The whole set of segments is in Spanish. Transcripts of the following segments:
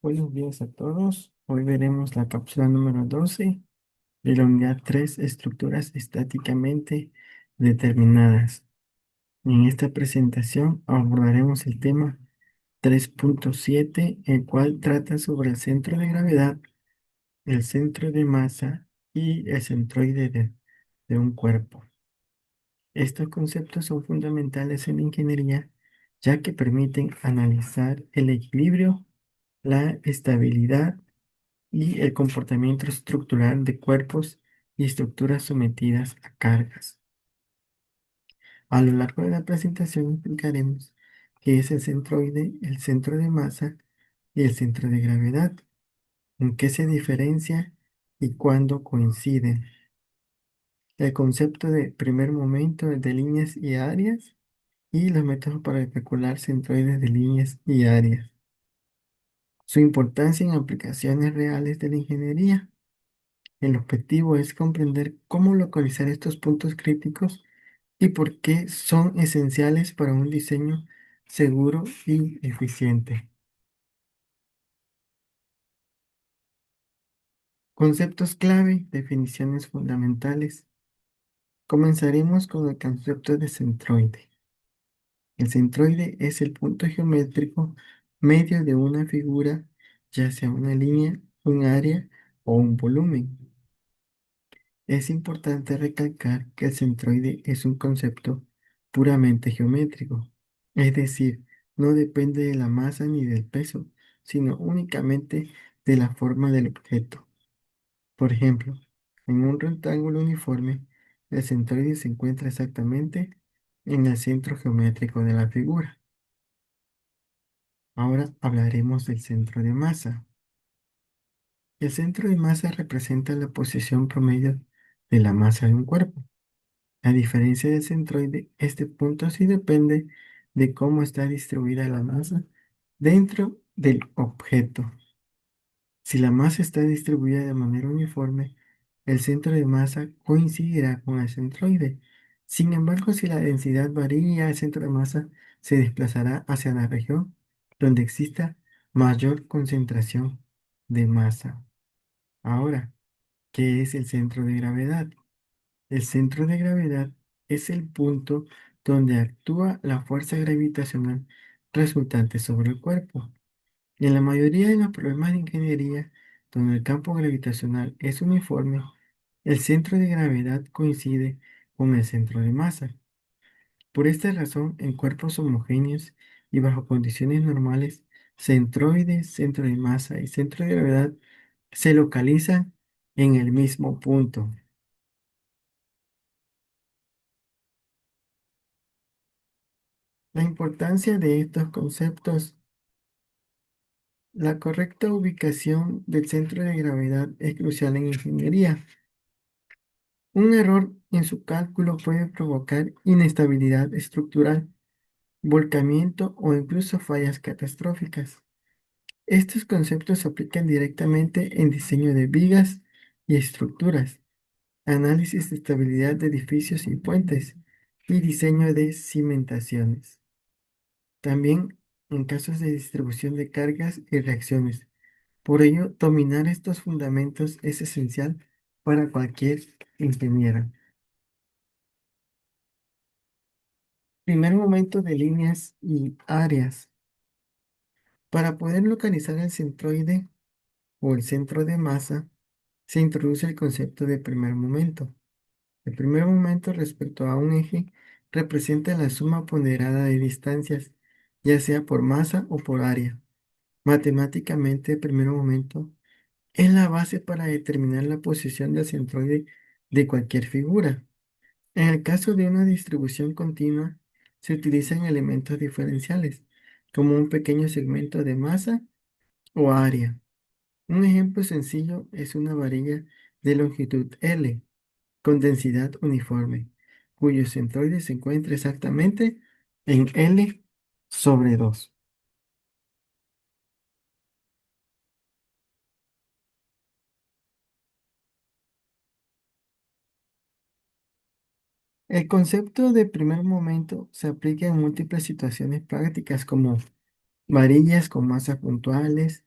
Buenos días a todos. Hoy veremos la cápsula número 12 de la unidad 3, estructuras estáticamente determinadas. En esta presentación abordaremos el tema 3.7, el cual trata sobre el centro de gravedad, el centro de masa y el centroide de un cuerpo. Estos conceptos son fundamentales en la ingeniería, ya que permiten analizar el equilibrio, la estabilidad y el comportamiento estructural de cuerpos y estructuras sometidas a cargas. A lo largo de la presentación explicaremos qué es el centroide, el centro de masa y el centro de gravedad, en qué se diferencia y cuándo coinciden. El concepto de primer momento de líneas y áreas y los métodos para calcular centroides de líneas y áreas. Su importancia en aplicaciones reales de la ingeniería. El objetivo es comprender cómo localizar estos puntos críticos y por qué son esenciales para un diseño seguro y eficiente. Conceptos clave, definiciones fundamentales. Comenzaremos con el concepto de centroide. El centroide es el punto geométrico medio de una figura, ya sea una línea, un área o un volumen. Es importante recalcar que el centroide es un concepto puramente geométrico, es decir, no depende de la masa ni del peso, sino únicamente de la forma del objeto. Por ejemplo, en un rectángulo uniforme, el centroide se encuentra exactamente en el centro geométrico de la figura. Ahora hablaremos del centro de masa. El centro de masa representa la posición promedio de la masa de un cuerpo. A diferencia del centroide, este punto sí depende de cómo está distribuida la masa dentro del objeto. Si la masa está distribuida de manera uniforme, el centro de masa coincidirá con el centroide. Sin embargo, si la densidad varía, el centro de masa se desplazará hacia la región donde exista mayor concentración de masa. Ahora, ¿qué es el centro de gravedad? El centro de gravedad es el punto donde actúa la fuerza gravitacional resultante sobre el cuerpo. Y en la mayoría de los problemas de ingeniería, donde el campo gravitacional es uniforme, el centro de gravedad coincide con el centro de masa. Por esta razón, en cuerpos homogéneos y bajo condiciones normales, centroides, centro de masa y centro de gravedad se localizan en el mismo punto. La importancia de estos conceptos. La correcta ubicación del centro de gravedad es crucial en ingeniería. Un error en su cálculo puede provocar inestabilidad estructural, volcamiento o incluso fallas catastróficas. Estos conceptos se aplican directamente en diseño de vigas y estructuras, análisis de estabilidad de edificios y puentes y diseño de cimentaciones. También en casos de distribución de cargas y reacciones. Por ello, dominar estos fundamentos es esencial para cualquier ingeniero. Primer momento de líneas y áreas. Para poder localizar el centroide o el centro de masa, se introduce el concepto de primer momento. El primer momento respecto a un eje representa la suma ponderada de distancias, ya sea por masa o por área. Matemáticamente, el primer momento es la base para determinar la posición del centroide de cualquier figura. En el caso de una distribución continua, se utilizan elementos diferenciales, como un pequeño segmento de masa o área. Un ejemplo sencillo es una varilla de longitud L con densidad uniforme, cuyo centroide se encuentra exactamente en L/2. El concepto de primer momento se aplica en múltiples situaciones prácticas como varillas con masas puntuales,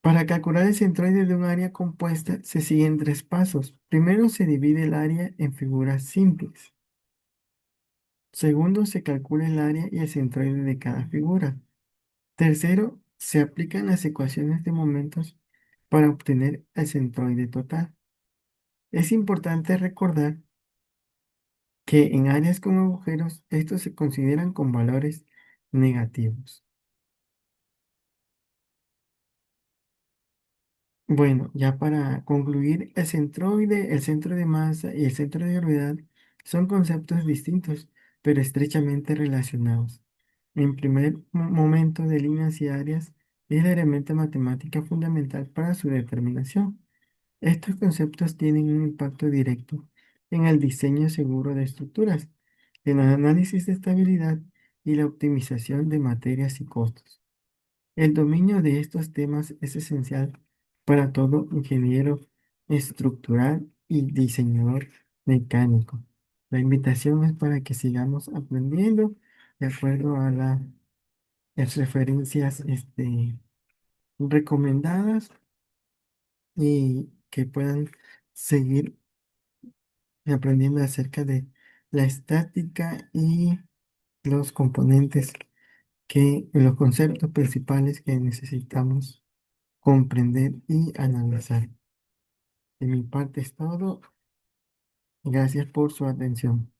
Para calcular el centroide de un área compuesta se siguen tres pasos. Primero se divide el área en figuras simples. Segundo, se calcula el área y el centroide de cada figura. Tercero, se aplican las ecuaciones de momentos para obtener el centroide total. Es importante recordar que en áreas con agujeros estos se consideran con valores negativos. Bueno, ya para concluir, el centroide, el centro de masa y el centro de gravedad son conceptos distintos, pero estrechamente relacionados. En primer momento de líneas y áreas es la herramienta matemática fundamental para su determinación. Estos conceptos tienen un impacto directo en el diseño seguro de estructuras, en el análisis de estabilidad y la optimización de materias y costos. El dominio de estos temas es esencial para todo ingeniero estructural y diseñador mecánico. La invitación es para que sigamos aprendiendo de acuerdo a las referencias recomendadas y que puedan seguir aprendiendo acerca de la estática y los componentes los conceptos principales que necesitamos comprender y analizar. De mi parte es todo. Gracias por su atención.